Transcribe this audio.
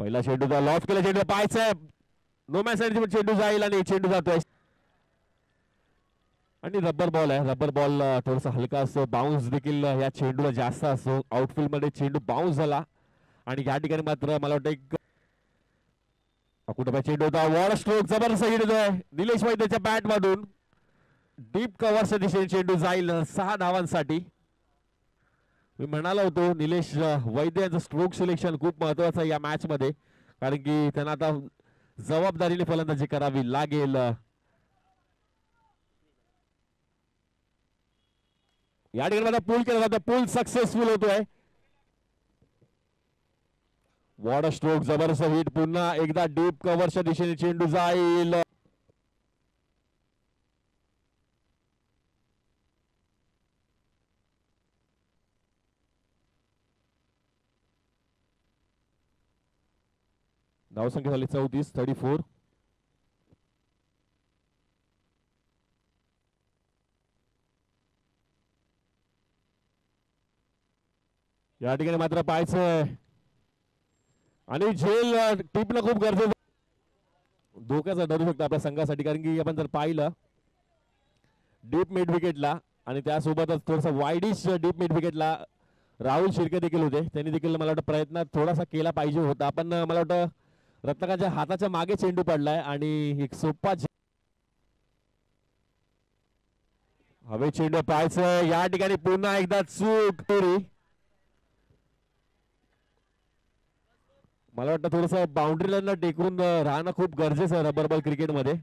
पहिला चेंडूचा लॉफ केला, चेंडू पाहायचा नो मॅच चेंडू जाईल आणि चेंडू जातोय आणि रबर बॉल आहे. रबर बॉल थोडासा हलका असतो, बाउन्स देखील या चेंडूला जास्त असतो. आउटफील्ड मध्ये चेंडू बाउन्स झाला आणि या ठिकाणी मात्र मला वाटतं एक कुठे चेंडू होता. वॉल स्ट्रोक जबरदस्त हिट होतोय निलेश वैद्यच्या बॅट मधून. डीप कव्हरच्या दिशेने चेंडू जाईल 6 धावांसाठी. मी म्हणालो होतो निलेश वैद्य यांचं स्ट्रोक सिलेक्शन खूप महत्वाचं आहे या मॅच मध्ये, कारण की त्यांना आता जबाबदारीने फलंदाजी करावी लागेल. या ठिकाणी माझा पूल केला जातो, पूल सक्सेसफुल होतोय. वॉट अ स्ट्रोक, जबरदस्त हिट. पुन्हा एकदा डीप कव्हरच्या दिशेने चेंडू जाईल. धावसंख्या झाली 34. या ठिकाणी मात्र पाहायचं आणि झेल टिपणं खूप गरजेचं, धोक्याचा ठरू शकतो आपल्या संघासाठी, कारण की आपण जर पाहिलं डीप मिड विकेटला आणि त्यासोबतच थोडासा वाईडिश डीप मिड विकेटला राहुल शिर्के देखील होते. त्यांनी देखील मला वाटतं प्रयत्न थोडासा केला पाहिजे होता, पण मला वाटतं रत्नाकांच्या हाताच्या मागे चेंडू पडलाय आणि एक सोपा हवे चेंडू पाहायचं. या ठिकाणी पुन्हा एकदा चूक पुरी. मला वाटतं थोडंसं बाउंड्री लाईनला टेकून राहणं खूप गरजेचं आहे रबर बॉल क्रिकेटमध्ये.